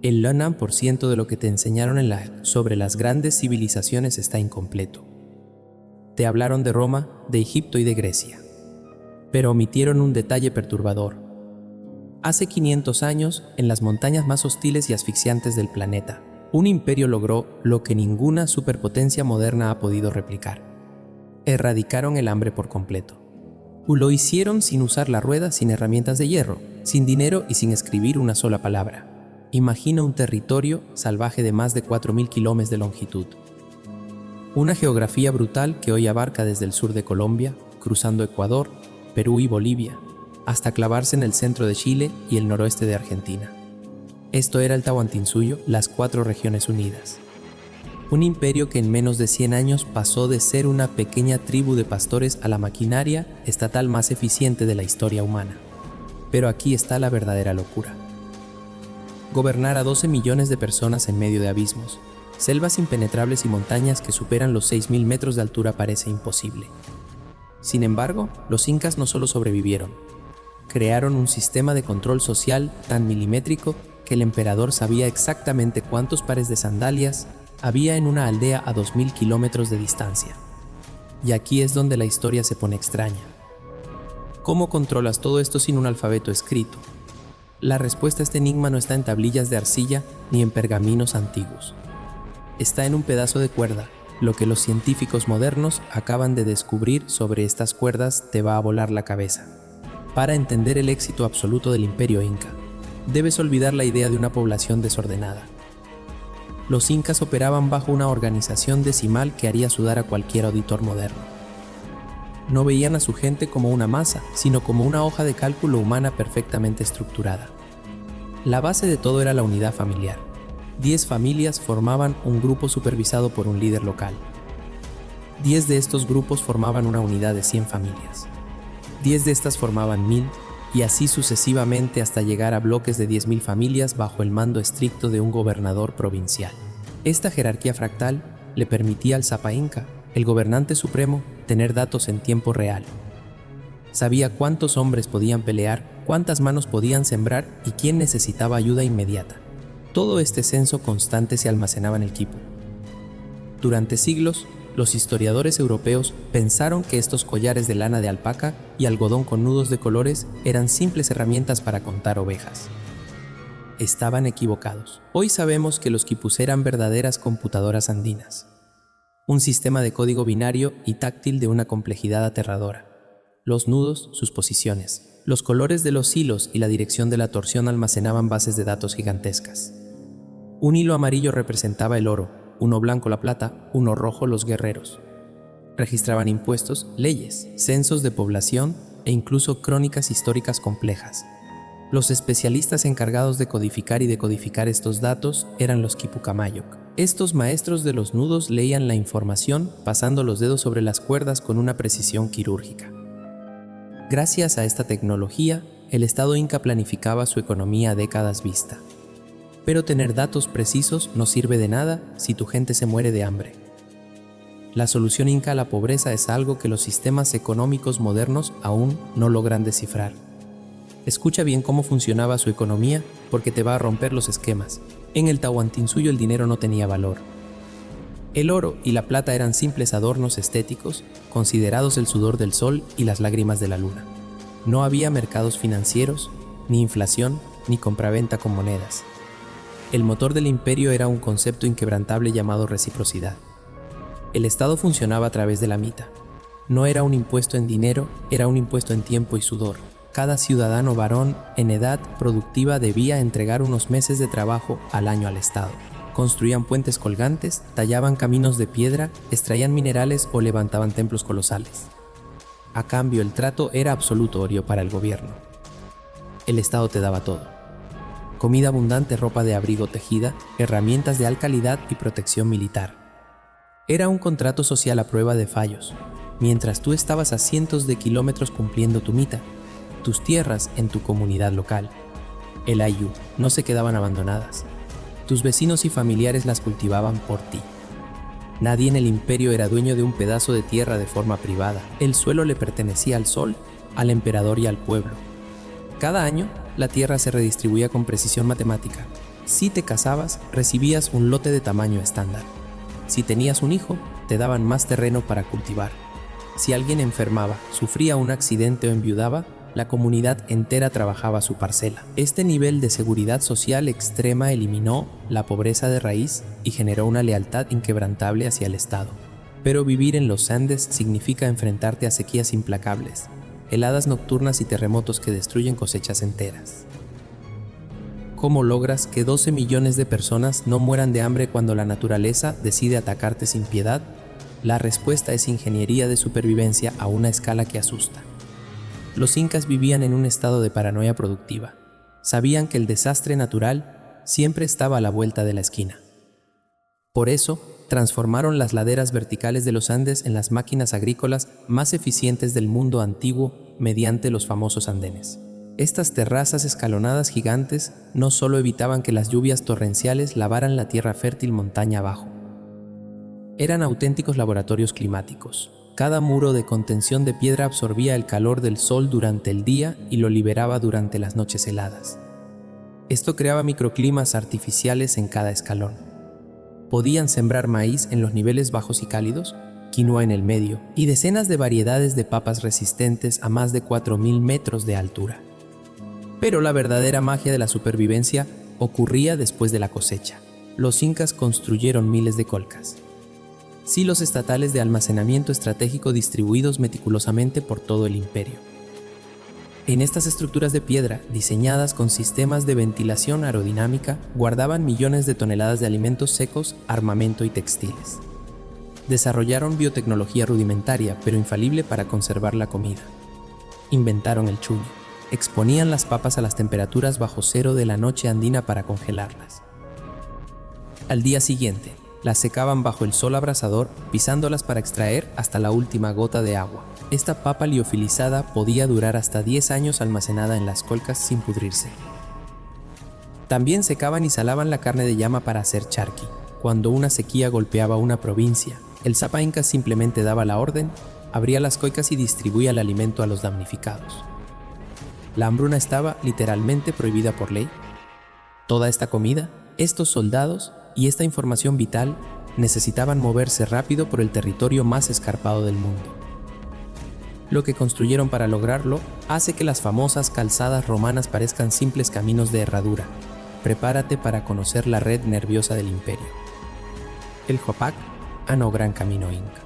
El 90% de lo que te enseñaron sobre las grandes civilizaciones está incompleto. Te hablaron de Roma, de Egipto y de Grecia, pero omitieron un detalle perturbador. Hace 500 años, en las montañas más hostiles y asfixiantes del planeta, un imperio logró lo que ninguna superpotencia moderna ha podido replicar. Erradicaron el hambre por completo. Lo hicieron sin usar la rueda, sin herramientas de hierro, sin dinero y sin escribir una sola palabra. Imagina un territorio salvaje de más de 4.000 kilómetros de longitud. Una geografía brutal que hoy abarca desde el sur de Colombia, cruzando Ecuador, Perú y Bolivia, hasta clavarse en el centro de Chile y el noroeste de Argentina. Esto era el Tahuantinsuyo, las 4 regiones unidas. Un imperio que en menos de 100 años pasó de ser una pequeña tribu de pastores a la maquinaria estatal más eficiente de la historia humana. Pero aquí está la verdadera locura. Gobernar a 12 millones de personas en medio de abismos, selvas impenetrables y montañas que superan los 6.000 metros de altura parece imposible. Sin embargo, los incas no solo sobrevivieron, crearon un sistema de control social tan milimétrico que el emperador sabía exactamente cuántos pares de sandalias había en una aldea a 2.000 kilómetros de distancia. Y aquí es donde la historia se pone extraña. ¿Cómo controlas todo esto sin un alfabeto escrito? La respuesta a este enigma no está en tablillas de arcilla ni en pergaminos antiguos. Está en un pedazo de cuerda. Lo que los científicos modernos acaban de descubrir sobre estas cuerdas te va a volar la cabeza. Para entender el éxito absoluto del imperio inca, debes olvidar la idea de una población desordenada. Los incas operaban bajo una organización decimal que haría sudar a cualquier auditor moderno. No veían a su gente como una masa, sino como una hoja de cálculo humana perfectamente estructurada. La base de todo era la unidad familiar. 10 familias formaban un grupo supervisado por un líder local. 10 de estos grupos formaban una unidad de 100 familias. 10 de estas formaban 1.000, y así sucesivamente hasta llegar a bloques de 10.000 familias bajo el mando estricto de un gobernador provincial. Esta jerarquía fractal le permitía al Sapa Inca, el gobernante supremo, tener datos en tiempo real. Sabía cuántos hombres podían pelear, cuántas manos podían sembrar y quién necesitaba ayuda inmediata. Todo este censo constante se almacenaba en el quipu. Durante siglos, los historiadores europeos pensaron que estos collares de lana de alpaca y algodón con nudos de colores eran simples herramientas para contar ovejas. Estaban equivocados. Hoy sabemos que los quipus eran verdaderas computadoras andinas. Un sistema de código binario y táctil de una complejidad aterradora. Los nudos, sus posiciones, los colores de los hilos y la dirección de la torsión almacenaban bases de datos gigantescas. Un hilo amarillo representaba el oro, uno blanco la plata, uno rojo los guerreros. Registraban impuestos, leyes, censos de población e incluso crónicas históricas complejas. Los especialistas encargados de codificar y decodificar estos datos eran los Quipucamayok. Estos maestros de los nudos leían la información pasando los dedos sobre las cuerdas con una precisión quirúrgica. Gracias a esta tecnología, el Estado inca planificaba su economía a décadas vista. Pero tener datos precisos no sirve de nada si tu gente se muere de hambre. La solución inca a la pobreza es algo que los sistemas económicos modernos aún no logran descifrar. Escucha bien cómo funcionaba su economía porque te va a romper los esquemas. En el Tahuantinsuyo el dinero no tenía valor. El oro y la plata eran simples adornos estéticos, considerados el sudor del sol y las lágrimas de la luna. No había mercados financieros, ni inflación, ni compraventa con monedas. El motor del imperio era un concepto inquebrantable llamado reciprocidad. El Estado funcionaba a través de la mita. No era un impuesto en dinero, era un impuesto en tiempo y sudor. Cada ciudadano varón en edad productiva debía entregar unos meses de trabajo al año al Estado. Construían puentes colgantes, tallaban caminos de piedra, extraían minerales o levantaban templos colosales. A cambio, el trato era absolutorio para el gobierno. El Estado te daba todo: comida abundante, ropa de abrigo tejida, herramientas de alta calidad y protección militar. Era un contrato social a prueba de fallos. Mientras tú estabas a cientos de kilómetros cumpliendo tu mita, tus tierras en tu comunidad local, el Ayllu, no se quedaban abandonadas. Tus vecinos y familiares las cultivaban por ti. Nadie en el imperio era dueño de un pedazo de tierra de forma privada. El suelo le pertenecía al sol, al emperador y al pueblo. Cada año, la tierra se redistribuía con precisión matemática. Si te casabas, recibías un lote de tamaño estándar. Si tenías un hijo, te daban más terreno para cultivar. Si alguien enfermaba, sufría un accidente o enviudaba, la comunidad entera trabajaba su parcela. Este nivel de seguridad social extrema eliminó la pobreza de raíz y generó una lealtad inquebrantable hacia el Estado. Pero vivir en los Andes significa enfrentarte a sequías implacables, heladas nocturnas y terremotos que destruyen cosechas enteras. ¿Cómo logras que 12 millones de personas no mueran de hambre cuando la naturaleza decide atacarte sin piedad? La respuesta es ingeniería de supervivencia a una escala que asusta. Los incas vivían en un estado de paranoia productiva. Sabían que el desastre natural siempre estaba a la vuelta de la esquina. Por eso, transformaron las laderas verticales de los Andes en las máquinas agrícolas más eficientes del mundo antiguo mediante los famosos andenes. Estas terrazas escalonadas gigantes no solo evitaban que las lluvias torrenciales lavaran la tierra fértil montaña abajo. Eran auténticos laboratorios climáticos. Cada muro de contención de piedra absorbía el calor del sol durante el día y lo liberaba durante las noches heladas. Esto creaba microclimas artificiales en cada escalón. Podían sembrar maíz en los niveles bajos y cálidos, quinoa en el medio y decenas de variedades de papas resistentes a más de 4.000 metros de altura. Pero la verdadera magia de la supervivencia ocurría después de la cosecha. Los incas construyeron miles de colcas, silos estatales de almacenamiento estratégico distribuidos meticulosamente por todo el imperio. En estas estructuras de piedra, diseñadas con sistemas de ventilación aerodinámica, guardaban millones de toneladas de alimentos secos, armamento y textiles. Desarrollaron biotecnología rudimentaria, pero infalible para conservar la comida. Inventaron el chuño. Exponían las papas a las temperaturas bajo cero de la noche andina para congelarlas. Al día siguiente, las secaban bajo el sol abrasador, pisándolas para extraer hasta la última gota de agua. Esta papa liofilizada podía durar hasta 10 años almacenada en las colcas sin pudrirse. También secaban y salaban la carne de llama para hacer charqui. Cuando una sequía golpeaba una provincia, el Zapa Inca simplemente daba la orden, abría las coicas y distribuía el alimento a los damnificados. La hambruna estaba literalmente prohibida por ley. Toda esta comida, estos soldados y esta información vital necesitaban moverse rápido por el territorio más escarpado del mundo. Lo que construyeron para lograrlo hace que las famosas calzadas romanas parezcan simples caminos de herradura. Prepárate para conocer la red nerviosa del imperio. El Jopac, o Gran Camino Inca.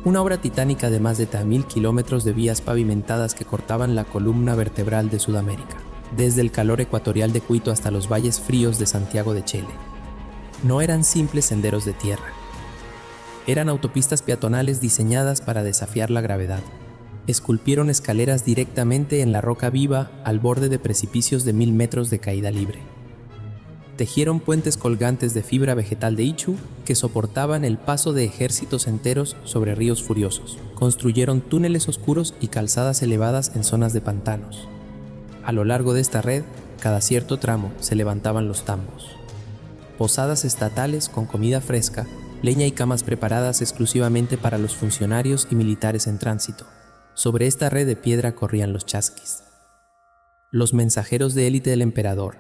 Una obra titánica de más de 3.000 kilómetros de vías pavimentadas que cortaban la columna vertebral de Sudamérica, desde el calor ecuatorial de Quito hasta los valles fríos de Santiago de Chile. No eran simples senderos de tierra. Eran autopistas peatonales diseñadas para desafiar la gravedad. Esculpieron escaleras directamente en la roca viva al borde de precipicios de 1.000 metros de caída libre. Tejieron puentes colgantes de fibra vegetal de ichu que soportaban el paso de ejércitos enteros sobre ríos furiosos. Construyeron túneles oscuros y calzadas elevadas en zonas de pantanos. A lo largo de esta red, cada cierto tramo se levantaban los tambos. Posadas estatales con comida fresca, leña y camas preparadas exclusivamente para los funcionarios y militares en tránsito. Sobre esta red de piedra corrían los chasquis, los mensajeros de élite del emperador,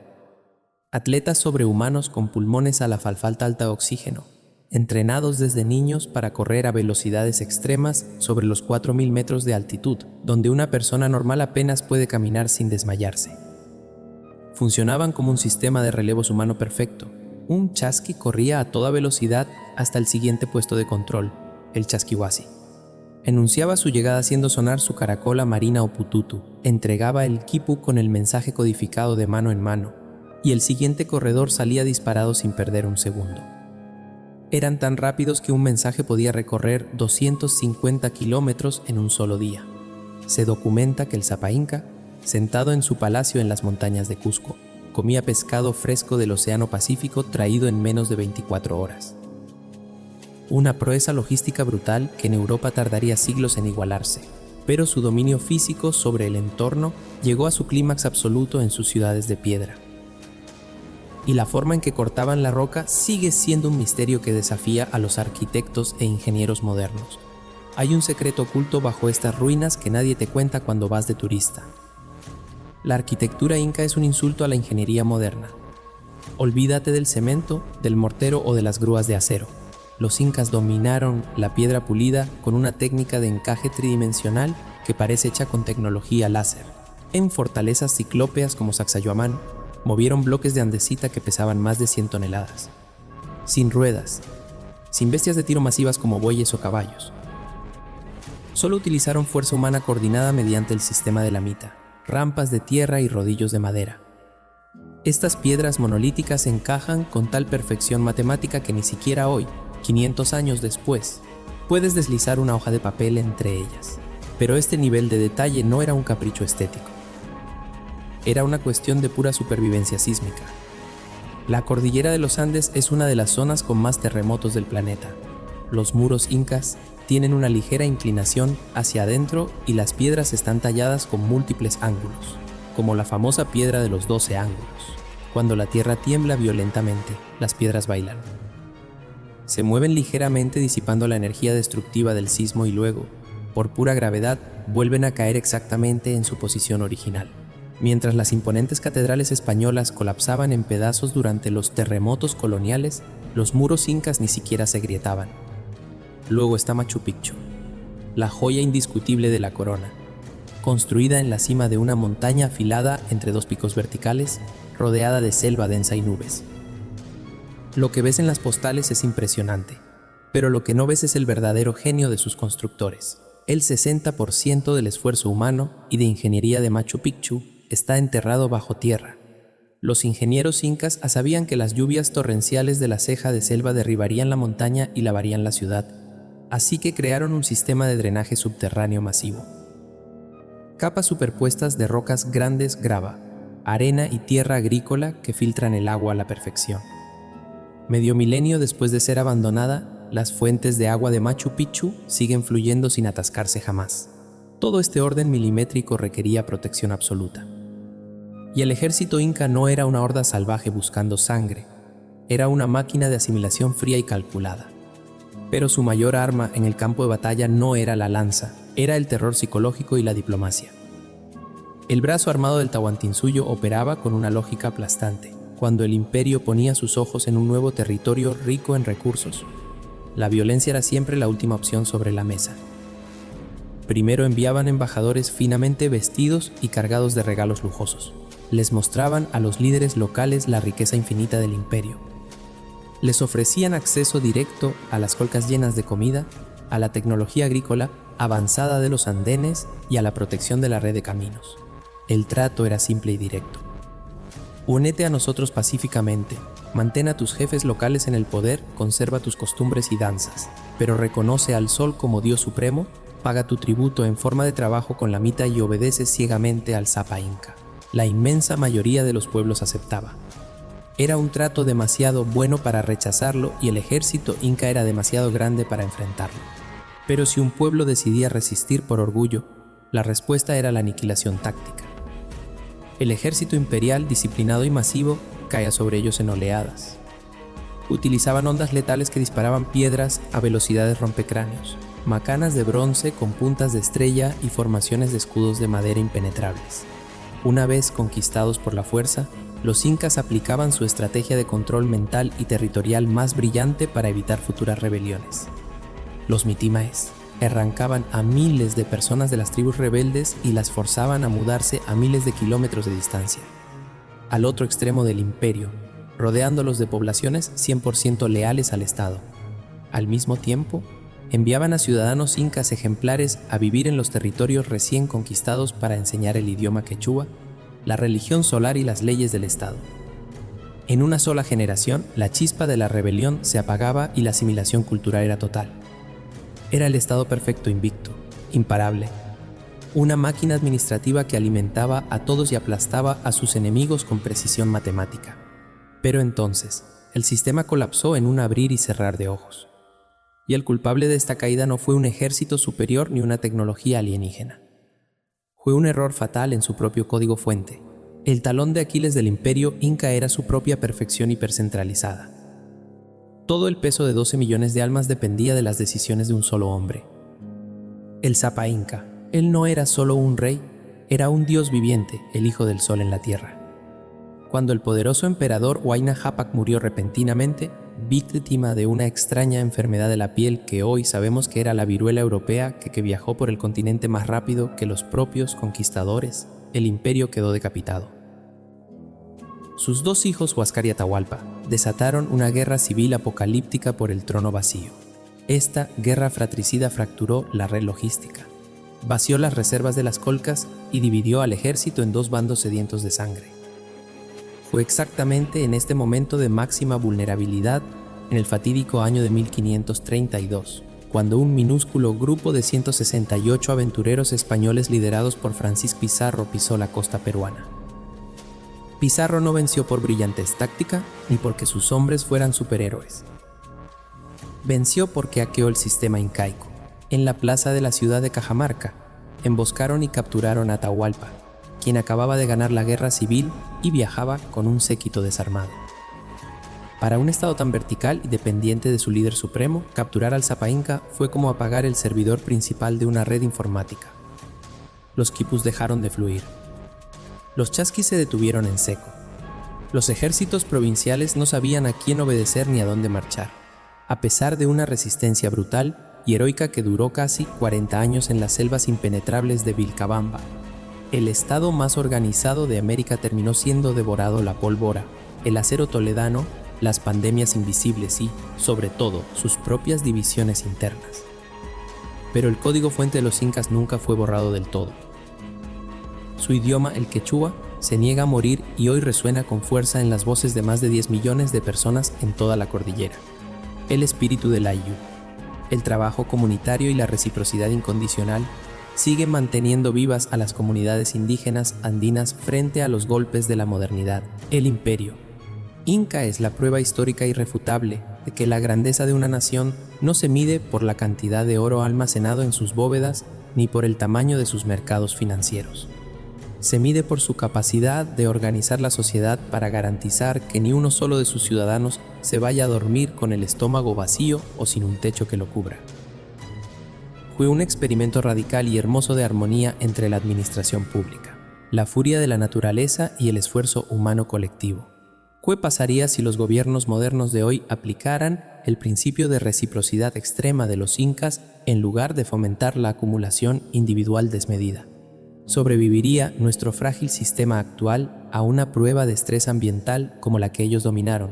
atletas sobrehumanos con pulmones a la falta alta de oxígeno, entrenados desde niños para correr a velocidades extremas sobre los 4.000 metros de altitud, donde una persona normal apenas puede caminar sin desmayarse. Funcionaban como un sistema de relevos humano perfecto. Un chasqui corría a toda velocidad hasta el siguiente puesto de control, el chasquihuasi. Enunciaba su llegada haciendo sonar su caracola marina o pututu, entregaba el quipu con el mensaje codificado de mano en mano, y el siguiente corredor salía disparado sin perder un segundo. Eran tan rápidos que un mensaje podía recorrer 250 kilómetros en un solo día. Se documenta que el Zapa Inca, sentado en su palacio en las montañas de Cusco, comía pescado fresco del Océano Pacífico traído en menos de 24 horas. Una proeza logística brutal que en Europa tardaría siglos en igualarse, pero su dominio físico sobre el entorno llegó a su clímax absoluto en sus ciudades de piedra. Y la forma en que cortaban la roca sigue siendo un misterio que desafía a los arquitectos e ingenieros modernos. Hay un secreto oculto bajo estas ruinas que nadie te cuenta cuando vas de turista. La arquitectura inca es un insulto a la ingeniería moderna. Olvídate del cemento, del mortero o de las grúas de acero. Los incas dominaron la piedra pulida con una técnica de encaje tridimensional que parece hecha con tecnología láser. En fortalezas ciclópeas como Sacsayhuamán, movieron bloques de andesita que pesaban más de 100 toneladas. Sin ruedas, sin bestias de tiro masivas como bueyes o caballos. Solo utilizaron fuerza humana coordinada mediante el sistema de la mita, rampas de tierra y rodillos de madera. Estas piedras monolíticas encajan con tal perfección matemática que ni siquiera hoy, 500 años después, puedes deslizar una hoja de papel entre ellas. Pero este nivel de detalle no era un capricho estético. Era una cuestión de pura supervivencia sísmica. La cordillera de los Andes es una de las zonas con más terremotos del planeta. Los muros incas tienen una ligera inclinación hacia adentro y las piedras están talladas con múltiples ángulos, como la famosa piedra de los 12 ángulos. Cuando la tierra tiembla violentamente, las piedras bailan. Se mueven ligeramente disipando la energía destructiva del sismo y luego, por pura gravedad, vuelven a caer exactamente en su posición original. Mientras las imponentes catedrales españolas colapsaban en pedazos durante los terremotos coloniales, los muros incas ni siquiera se agrietaban. Luego está Machu Picchu, la joya indiscutible de la corona, construida en la cima de una montaña afilada entre dos picos verticales, rodeada de selva densa y nubes. Lo que ves en las postales es impresionante, pero lo que no ves es el verdadero genio de sus constructores. El 60% del esfuerzo humano y de ingeniería de Machu Picchu está enterrado bajo tierra. Los ingenieros incas sabían que las lluvias torrenciales de la ceja de selva derribarían la montaña y lavarían la ciudad, así que crearon un sistema de drenaje subterráneo masivo. Capas superpuestas de rocas grandes, grava, arena y tierra agrícola que filtran el agua a la perfección. Medio milenio después de ser abandonada, las fuentes de agua de Machu Picchu siguen fluyendo sin atascarse jamás. Todo este orden milimétrico requería protección absoluta. Y el ejército inca no era una horda salvaje buscando sangre, era una máquina de asimilación fría y calculada. Pero su mayor arma en el campo de batalla no era la lanza, era el terror psicológico y la diplomacia. El brazo armado del Tahuantinsuyo operaba con una lógica aplastante. Cuando el imperio ponía sus ojos en un nuevo territorio rico en recursos, la violencia era siempre la última opción sobre la mesa. Primero enviaban embajadores finamente vestidos y cargados de regalos lujosos. Les mostraban a los líderes locales la riqueza infinita del imperio. Les ofrecían acceso directo a las colcas llenas de comida, a la tecnología agrícola avanzada de los andenes y a la protección de la red de caminos. El trato era simple y directo. Únete a nosotros pacíficamente, mantén a tus jefes locales en el poder, conserva tus costumbres y danzas, pero reconoce al sol como Dios supremo, paga tu tributo en forma de trabajo con la mita y obedece ciegamente al Zapa Inca. La inmensa mayoría de los pueblos aceptaba. Era un trato demasiado bueno para rechazarlo y el ejército inca era demasiado grande para enfrentarlo. Pero si un pueblo decidía resistir por orgullo, la respuesta era la aniquilación táctica. El ejército imperial, disciplinado y masivo, caía sobre ellos en oleadas. Utilizaban ondas letales que disparaban piedras a velocidades rompecráneos, macanas de bronce con puntas de estrella y formaciones de escudos de madera impenetrables. Una vez conquistados por la fuerza, los incas aplicaban su estrategia de control mental y territorial más brillante para evitar futuras rebeliones. Los mitimaes arrancaban a miles de personas de las tribus rebeldes y las forzaban a mudarse a miles de kilómetros de distancia, al otro extremo del imperio, rodeándolos de poblaciones 100% leales al Estado. Al mismo tiempo, enviaban a ciudadanos incas ejemplares a vivir en los territorios recién conquistados para enseñar el idioma quechua, la religión solar y las leyes del Estado. En una sola generación, la chispa de la rebelión se apagaba y la asimilación cultural era total. Era el Estado perfecto invicto, imparable. Una máquina administrativa que alimentaba a todos y aplastaba a sus enemigos con precisión matemática. Pero entonces, el sistema colapsó en un abrir y cerrar de ojos. Y el culpable de esta caída no fue un ejército superior ni una tecnología alienígena. Fue un error fatal en su propio código fuente. El talón de Aquiles del imperio inca era su propia perfección hipercentralizada. Todo el peso de 12 millones de almas dependía de las decisiones de un solo hombre. El Zapa Inca. Él no era solo un rey, era un dios viviente, el hijo del sol en la tierra. Cuando el poderoso emperador Huayna Cápac murió repentinamente, víctima de una extraña enfermedad de la piel que hoy sabemos que era la viruela europea que viajó por el continente más rápido que los propios conquistadores, el imperio quedó decapitado. Sus dos hijos Huáscar y Atahualpa desataron una guerra civil apocalíptica por el trono vacío. Esta guerra fratricida fracturó la red logística, vació las reservas de las colcas y dividió al ejército en dos bandos sedientos de sangre. Fue exactamente en este momento de máxima vulnerabilidad, en el fatídico año de 1532, cuando un minúsculo grupo de 168 aventureros españoles liderados por Francisco Pizarro pisó la costa peruana. Pizarro no venció por brillantez táctica ni porque sus hombres fueran superhéroes. Venció porque hackeó el sistema incaico. En la plaza de la ciudad de Cajamarca, emboscaron y capturaron a Atahualpa, quien acababa de ganar la guerra civil y viajaba con un séquito desarmado. Para un estado tan vertical y dependiente de su líder supremo, capturar al Zapa Inca fue como apagar el servidor principal de una red informática. Los quipus dejaron de fluir. Los chasquis se detuvieron en seco. Los ejércitos provinciales no sabían a quién obedecer ni a dónde marchar, a pesar de una resistencia brutal y heroica que duró casi 40 años en las selvas impenetrables de Vilcabamba. El estado más organizado de América terminó siendo devorado la pólvora, el acero toledano, las pandemias invisibles y, sobre todo, sus propias divisiones internas. Pero el código fuente de los incas nunca fue borrado del todo. Su idioma, el quechua, se niega a morir y hoy resuena con fuerza en las voces de más de 10 millones de personas en toda la cordillera. El espíritu del Ayllu, el trabajo comunitario y la reciprocidad incondicional siguen manteniendo vivas a las comunidades indígenas andinas frente a los golpes de la modernidad. El imperio Inca es la prueba histórica irrefutable de que la grandeza de una nación no se mide por la cantidad de oro almacenado en sus bóvedas ni por el tamaño de sus mercados financieros. Se mide por su capacidad de organizar la sociedad para garantizar que ni uno solo de sus ciudadanos se vaya a dormir con el estómago vacío o sin un techo que lo cubra. Fue un experimento radical y hermoso de armonía entre la administración pública, la furia de la naturaleza y el esfuerzo humano colectivo. ¿Qué pasaría si los gobiernos modernos de hoy aplicaran el principio de reciprocidad extrema de los incas en lugar de fomentar la acumulación individual desmedida? ¿Sobreviviría nuestro frágil sistema actual a una prueba de estrés ambiental como la que ellos dominaron?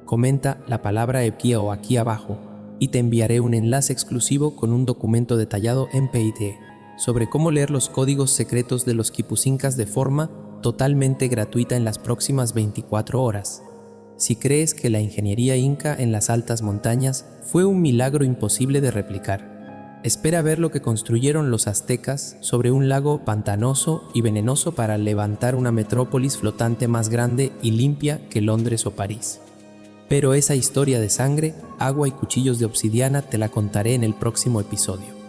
Comenta la palabra Epía aquí abajo y te enviaré un enlace exclusivo con un documento detallado en PIT sobre cómo leer los códigos secretos de los quipus incas de forma totalmente gratuita en las próximas 24 horas. Si crees que la ingeniería inca en las altas montañas fue un milagro imposible de replicar, espera ver lo que construyeron los aztecas sobre un lago pantanoso y venenoso para levantar una metrópolis flotante más grande y limpia que Londres o París. Pero esa historia de sangre, agua y cuchillos de obsidiana te la contaré en el próximo episodio.